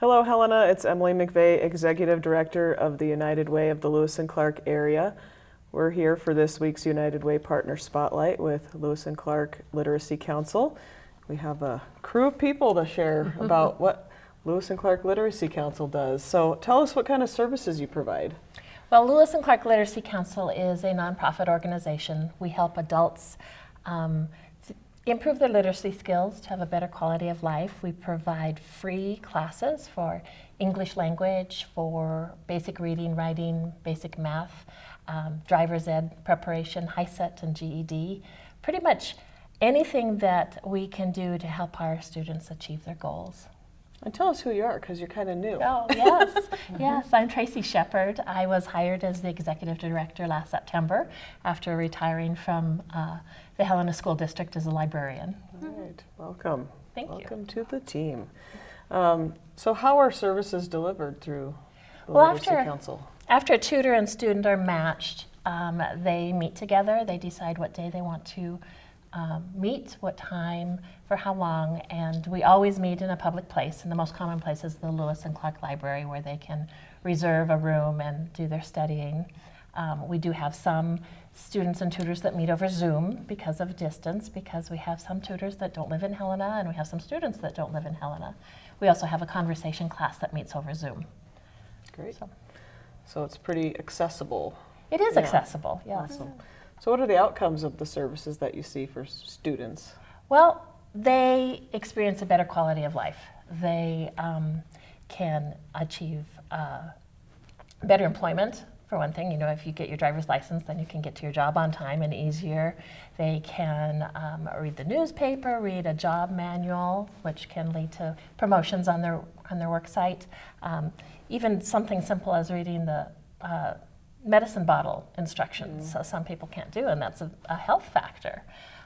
Hello, Helena. It's Emily McVeigh, Executive Director of the United Way of the Lewis and Clark area. We're here for this week's United Way Partner Spotlight with Lewis and Clark Literacy Council. We have a crew of people to share about what Lewis and Clark Literacy Council does. So tell us what kind of services you provide. Well, Lewis and Clark Literacy Council is a nonprofit organization. We help adults improve their literacy skills to have a better quality of life. We provide free classes for English language, for basic reading, writing, basic math, driver's ed preparation, HiSET and GED. Pretty much anything that we can do to help our students achieve their goals. And tell us who you are, because you're kind of new. Oh, yes. Yes, I'm Tracy Shepard. I was hired as the Executive Director last September after retiring from the Helena School District as a librarian. All right, welcome. Thank you. Welcome to the team. So how are services delivered through the Literacy Council? After a tutor and student are matched, they meet together, they decide what day they want to meet, what time, for how long, and we always meet in a public place, and the most common place is the Lewis and Clark Library, where they can reserve a room and do their studying. We do have some students and tutors that meet over Zoom because of distance, because we have some tutors that don't live in Helena and we have some students that don't live in Helena. We also have a conversation class that meets over Zoom. Great. So it's pretty accessible. It is accessible, yes. Awesome. So what are the outcomes of the services that you see for students? Well, they experience a better quality of life. They can achieve better employment, for one thing. You know, if you get your driver's license, then you can get to your job on time and easier. They can read the newspaper, read a job manual, which can lead to promotions on their work site. Even something simple as reading the medicine bottle instructions. So some people can't do, and that's a health factor.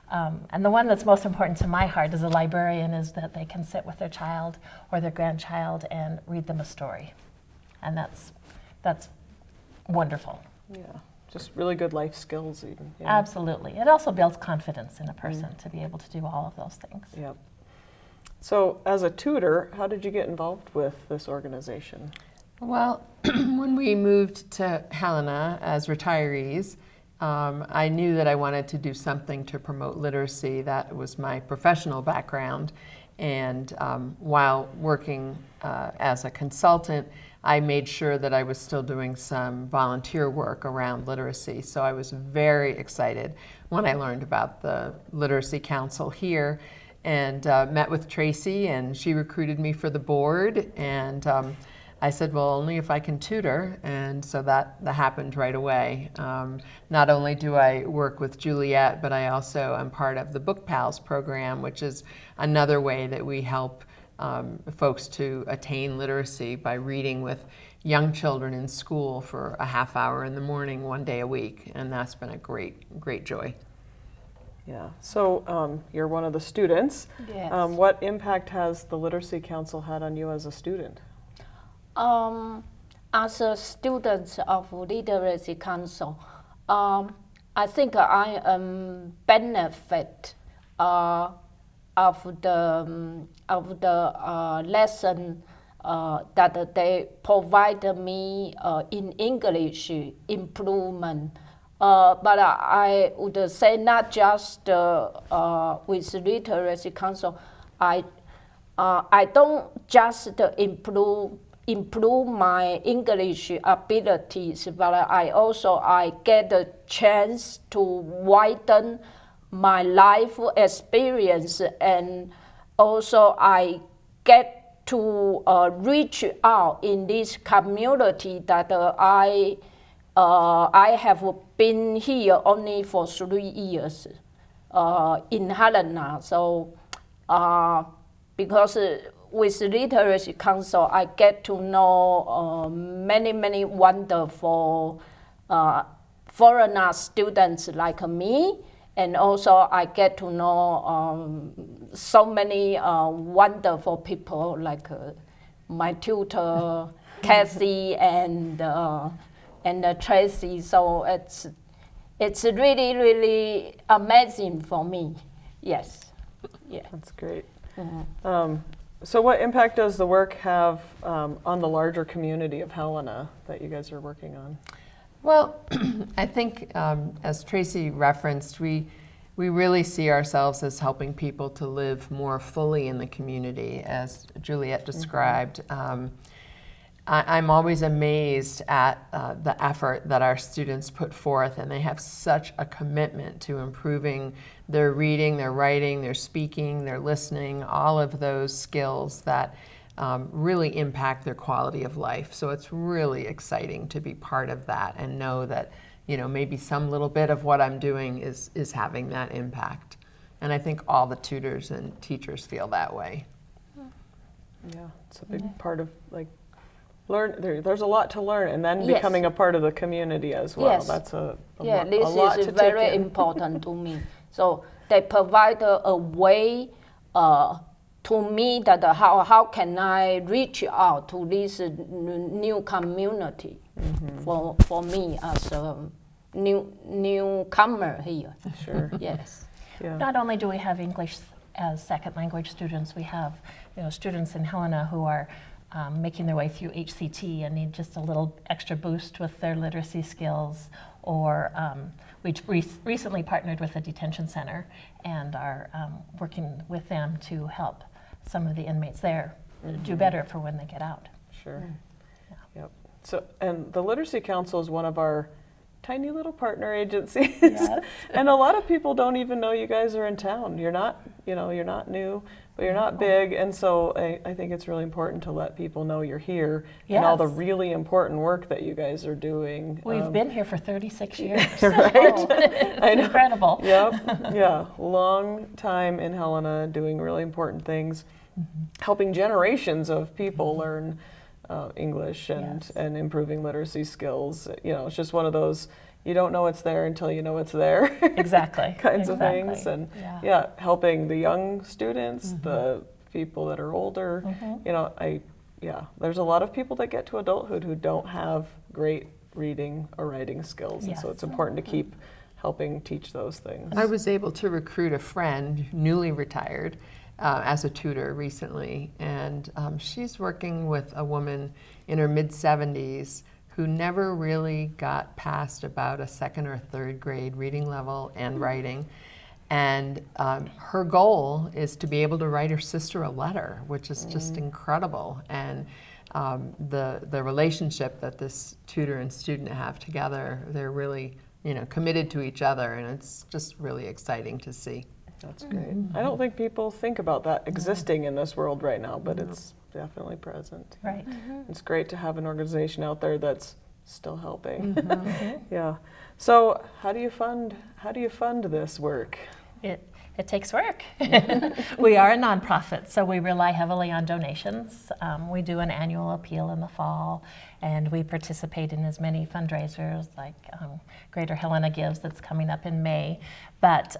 And the one that's most important to my heart as a librarian is that they can sit with their child or their grandchild and read them a story. And that's wonderful. Yeah, just really good life skills even. Yeah. Absolutely. It also builds confidence in a person to be able to do all of those things. Yep. So as a tutor, how did you get involved with this organization? Well, when we moved to Helena as retirees, I knew that I wanted to do something to promote literacy. That was my professional background. And while working as a consultant, I made sure that I was still doing some volunteer work around literacy. So I was very excited when I learned about the Literacy Council here, and met with Tracy, and she recruited me for the board. And I said, well, only if I can tutor, and so that happened right away. Not only do I work with Juliet, but I also am part of the Book Pals program, which is another way that we help folks to attain literacy by reading with young children in school for a half hour in the morning, 1 day a week, and that's been a great joy. Yeah, so you're one of the students. Yes. What impact has the Literacy Council had on you as a student? As a student of Literacy Council, I think I benefit of the lesson that they provide me in English improvement. But I would say not just with Literacy Council. I don't just improve my English abilities, but I get a chance to widen my life experience, and also I get to reach out in this community that I have been here only for 3 years in Helena. So because with Literacy Council, I get to know many wonderful foreigner students like me, and also I get to know so many wonderful people like my tutor Kathy and Tracy. So it's really amazing for me. Yes. Yeah. That's great. Mm-hmm. So what impact does the work have on the larger community of Helena that you guys are working on? Well, I think as Tracy referenced, we really see ourselves as helping people to live more fully in the community, as Juliet described. I'm always amazed at the effort that our students put forth, and they have such a commitment to improving their reading, their writing, their speaking, their listening, all of those skills that really impact their quality of life. So it's really exciting to be part of that and know that, you know, maybe some little bit of what I'm doing is having that impact. And I think all the tutors and teachers feel that way. Yeah, it's a big part of like there's a lot to learn, and then Yes. becoming a part of the community as well. Yes. That's a This lot is to very take in. important to me. So they provide a way to me that how can I reach out to this new community for me as a newcomer here. Sure. Yes. Yeah. Not only do we have English as second language students, we have students in Helena who are making their way through HCT and need just a little extra boost with their literacy skills, or we recently partnered with a detention center and are working with them to help some of the inmates there do better for when they get out. Sure. Yep. So, and the Literacy Council is one of our tiny little partner agencies. Yes. And a lot of people don't even know you guys are in town. You're not, you're not new, but you're not big. And so I think it's really important to let people know you're here and all the Yes. really important work that you guys are doing. We've been here for 36 years. Right? It's I know. incredible. Yep. Yeah. Long time in Helena doing really important things, helping generations of people learn English and, Yes. and improving literacy skills. It's just one of those, you don't know it's there until you know it's there. Exactly. kinds of Exactly. things. And yeah. helping the young students, the people that are older. There's a lot of people that get to adulthood who don't have great reading or writing skills. And so Yes. it's important to keep helping teach those things. I was able to recruit a friend, newly retired, as a tutor recently, and she's working with a woman in her mid-70s who never really got past about a second or third grade reading level and writing. And her goal is to be able to write her sister a letter, which is just incredible. And the relationship that this tutor and student have together, they're really committed to each other, and it's just really exciting to see. That's great. I don't think people think about that existing in this world right now, but it's definitely present. Right. It's great to have an organization out there that's still helping. Yeah. So how do you fund this work? It takes work. We are a nonprofit, so we rely heavily on donations. We do an annual appeal in the fall, and we participate in as many fundraisers like Greater Helena Gives that's coming up in May. But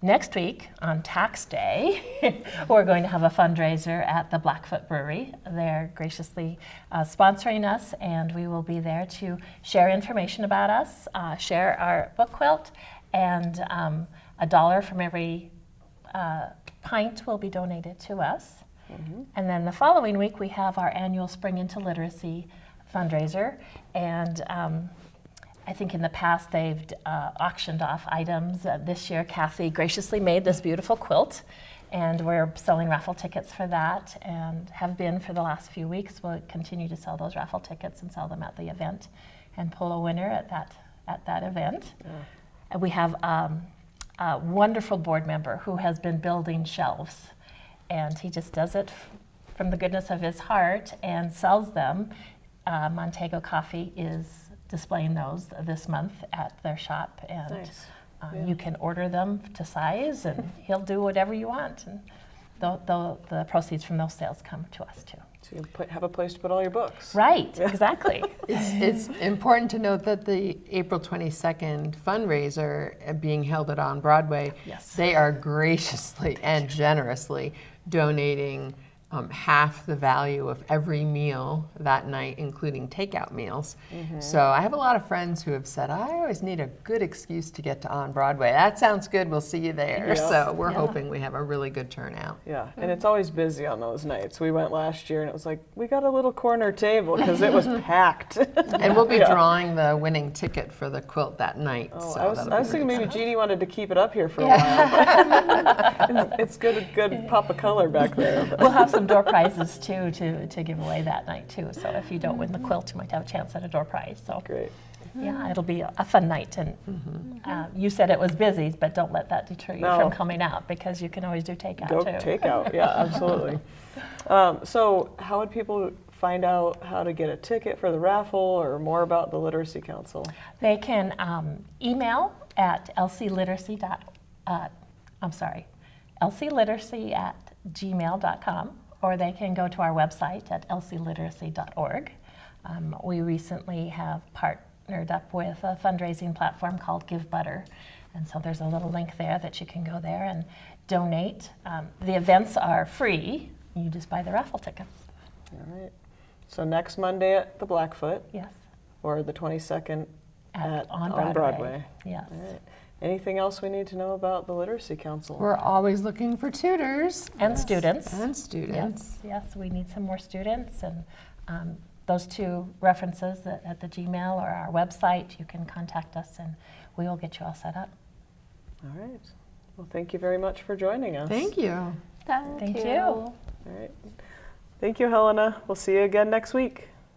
next week, on Tax Day, we're going to have a fundraiser at the Blackfoot Brewery. They're graciously sponsoring us, and we will be there to share information about us, share our book quilt, and $1 from every pint will be donated to us. And then the following week, we have our annual Spring into Literacy fundraiser, and I think in the past they've auctioned off items. This year, Kathy graciously made this beautiful quilt, and we're selling raffle tickets for that, and have been for the last few weeks. We'll continue to sell those raffle tickets and sell them at the event, and pull a winner at that event. And we have a wonderful board member who has been building shelves, and he just does it from the goodness of his heart and sells them. Montego Coffee is displaying those this month at their shop, and Nice. you can order them to size, and he'll do whatever you want, and the proceeds from those sales come to us too. So you have a place to put all your books. Right, exactly. It's important to note that the April 22nd fundraiser being held On Broadway, Yes. they are graciously and generously donating half the value of every meal that night, including takeout meals. So I have a lot of friends who have said, I always need a good excuse to get to On Broadway. That sounds good, we'll see you there. Yeah. So we're Yeah. hoping we have a really good turnout. Yeah, and it's always busy on those nights. We went last year and it was like, we got a little corner table because it was packed. And we'll be Yeah. drawing the winning ticket for the quilt that night. Oh, so I was that'll be thinking pretty maybe Jeannie wanted to keep it up here for a while. It's good pop of color back there. We'll have some door prizes too to give away that night too. So if you don't win the quilt, you might have a chance at a door prize. So Great. yeah, it'll be a fun night. And you said it was busy, but don't let that deter you No. from coming out because you can always do takeout Go too. takeout, yeah, absolutely. So how would people find out how to get a ticket for the raffle or more about the Literacy Council? They can email at lcliteracy@gmail.com, or they can go to our website at lcliteracy.org. We recently have partnered up with a fundraising platform called Give Butter, and so there's a little link there that you can go there and donate. The events are free. You just buy the raffle tickets. All right. So next Monday at the Blackfoot, Yes. or the 22nd On on Broadway. Yes. All right. Anything else we need to know about the Literacy Council? We're always looking for tutors And students. and students. Yes, yes, we need some more students, and those two references at the Gmail or our website, you can contact us and we will get you all set up. All right. Well, thank you very much for joining us. Thank you. Thank you. All right. Thank you, Helena. We'll see you again next week.